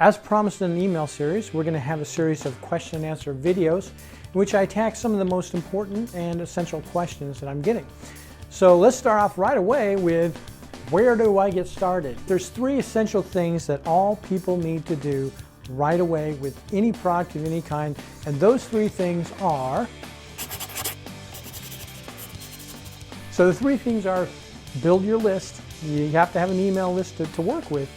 As promised in an email series, we're going to have a series of question and answer videos in which I attack some of the most important and essential questions that I'm getting. So let's start off right away with, where do I get started? There's 3 essential things that all people need to do right away with any product of any kind, and those 3 things are, so the 3 things are: build your list. You have to have an email list to work with.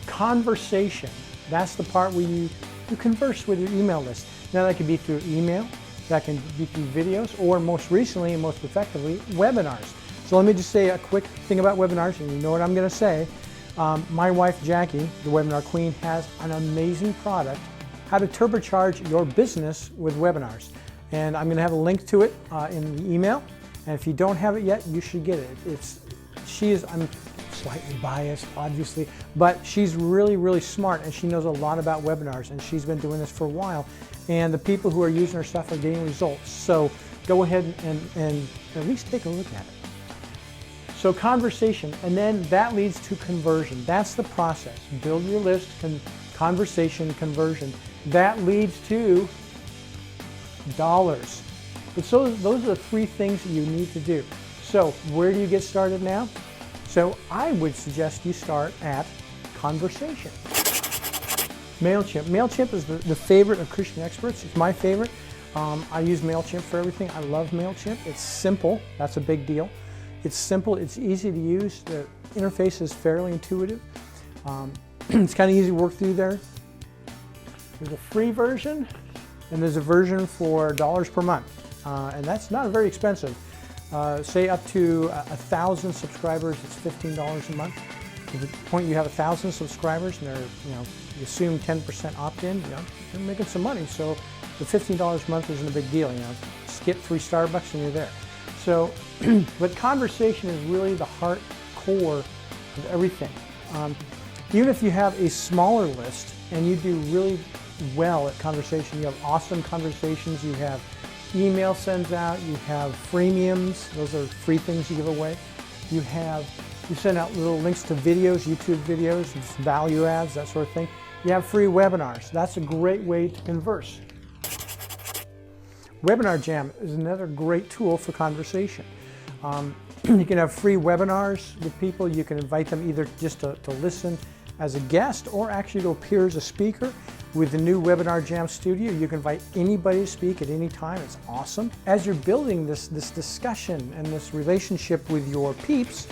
Conversation, that's the part where you converse with your email list. Now that can be through email, that can be through videos, or most recently and most effectively, webinars. So let me just say a quick thing about webinars, and you know what I'm going to say. My wife Jackie, the webinar queen, has an amazing product, how to turbocharge your business with webinars. And I'm going to have a link to it in the email. And if you don't have it yet, you should get it. I'm slightly biased, obviously, but she's really smart, and she knows a lot about webinars, and she's been doing this for a while. And the people who are using her stuff are getting results. So go ahead and at least take a look at it. So conversation, and then that leads to conversion. That's the process. Build your list, conversation, conversion. That leads to dollars. But so those are the 3 things that you need to do. So where do you get started now? So I would suggest you start at conversation. MailChimp. MailChimp is the favorite of Christian experts. It's my favorite. I use MailChimp for everything. I love MailChimp. It's simple. That's a big deal. It's simple. It's easy to use. The interface is fairly intuitive. It's kind of easy to work through there. There's a free version, and there's a version for dollars per month. And that's not very expensive. Say up to 1,000 subscribers, it's $15 a month. To the point you have 1,000 subscribers, and they're, you assume 10% opt-in, you're making some money. So the $15 a month isn't a big deal. Skip 3 Starbucks and you're there. So, but conversation is really the heart core of everything. Even if you have a smaller list and you do really well at conversation, you have awesome conversations, you have email sends out, you have freemiums, those are free things you give away. You send out little links to videos, YouTube videos, value adds, that sort of thing. You have free webinars. That's a great way to converse. Webinar Jam is another great tool for conversation. You can have free webinars with people. You can invite them either just to listen as a guest or actually to appear as a speaker. With the new Webinar Jam Studio, you can invite anybody to speak at any time. It's awesome. As you're building this discussion and this relationship with your peeps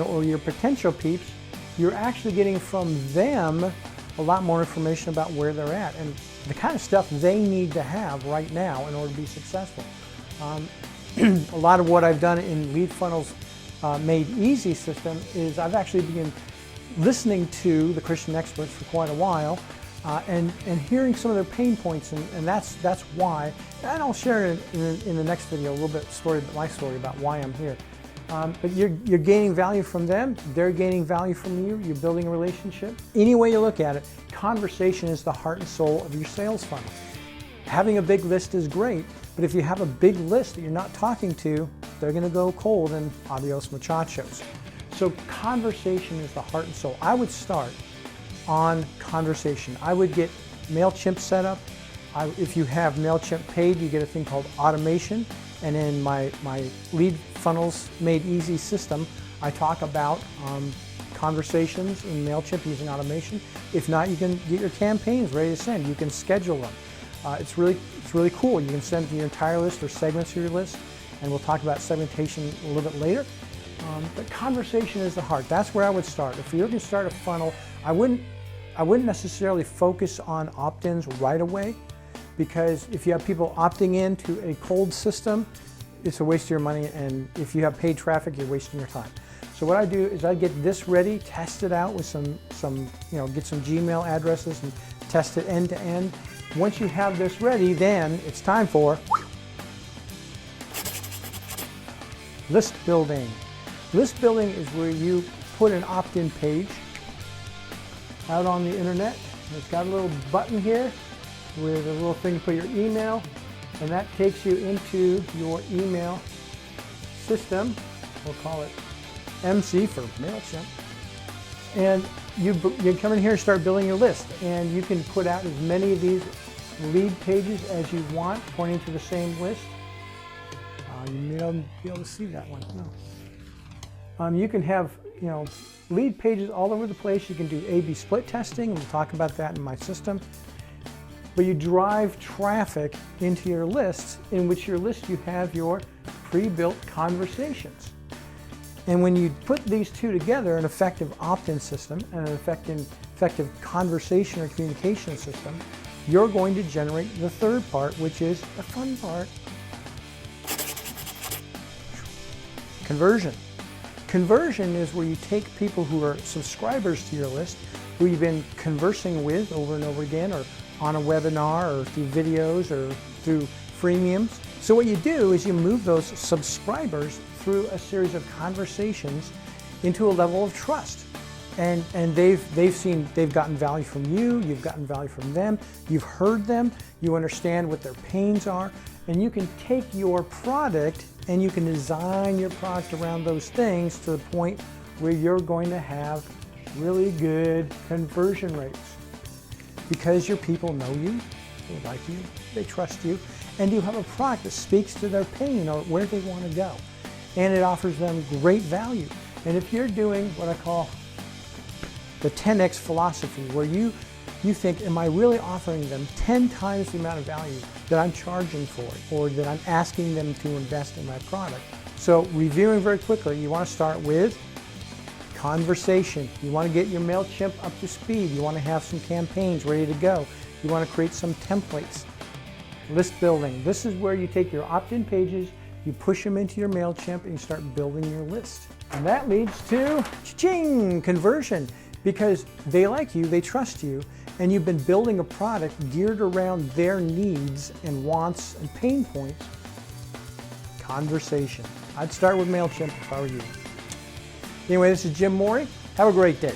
or your potential peeps, you're actually getting from them a lot more information about where they're at and the kind of stuff they need to have right now in order to be successful. A lot of what I've done in Lead Funnels Made Easy system is I've actually been listening to the Christian experts for quite a while. And hearing some of their pain points, and that's why, and I'll share in the next video a little bit my story about why I'm here. But you're gaining value from them, they're gaining value from you, you're building a relationship. Any way you look at it, conversation is the heart and soul of your sales funnel. Having a big list is great, but if you have a big list that you're not talking to, they're going to go cold and adios muchachos. So conversation is the heart and soul. I would start on conversation. I would get MailChimp set up. If you have MailChimp paid, you get a thing called automation. And in my Lead Funnels Made Easy system, I talk about conversations in MailChimp using automation. If not, you can get your campaigns ready to send. You can schedule them. It's really cool. You can send your entire list or segments of your list, and we'll talk about segmentation a little bit later. But conversation is the heart. That's where I would start. If you're going to start a funnel, I wouldn't necessarily focus on opt-ins right away, because if you have people opting into a cold system, it's a waste of your money, and if you have paid traffic, you're wasting your time. So what I do is I get this ready, test it out with get some Gmail addresses and test it end to end. Once you have this ready, then it's time for list building. List building is where you put an opt-in page out on the internet. It's got a little button here with a little thing to put your email, and that takes you into your email system. We'll call it MC for MailChimp. And you come in here and start building your list, and you can put out as many of these lead pages as you want, pointing to the same list. You may not be able to see that one. No. You can have lead pages all over the place. You can do A/B split testing, and we'll talk about that in my system. But you drive traffic into your lists, in which your list you have your pre-built conversations. And when you put these two together, an effective opt-in system and an effective conversation or communication system, you're going to generate the third part, which is the fun part. Conversion. Conversion is where you take people who are subscribers to your list, who you've been conversing with over and over again, or on a webinar, or through videos, or through freemiums. So what you do is you move those subscribers through a series of conversations into a level of trust. And they've gotten value from you, you've gotten value from them, you've heard them, you understand what their pains are, and you can take your product and you can design your product around those things to the point where you're going to have really good conversion rates. Because your people know you, they like you, they trust you, and you have a product that speaks to their pain or where they want to go. And it offers them great value. And if you're doing what I call the 10x philosophy, where you think, am I really offering them 10 times the amount of value that I'm charging for it, or that I'm asking them to invest in my product? So reviewing very quickly, you want to start with conversation. You want to get your MailChimp up to speed. You want to have some campaigns ready to go. You want to create some templates. List building. This is where you take your opt-in pages, you push them into your MailChimp, and you start building your list. And that leads to cha-ching, conversion. Because they like you, they trust you, and you've been building a product geared around their needs and wants and pain points. Conversation. I'd start with MailChimp if I were you. Anyway, this is Jim Morey. Have a great day.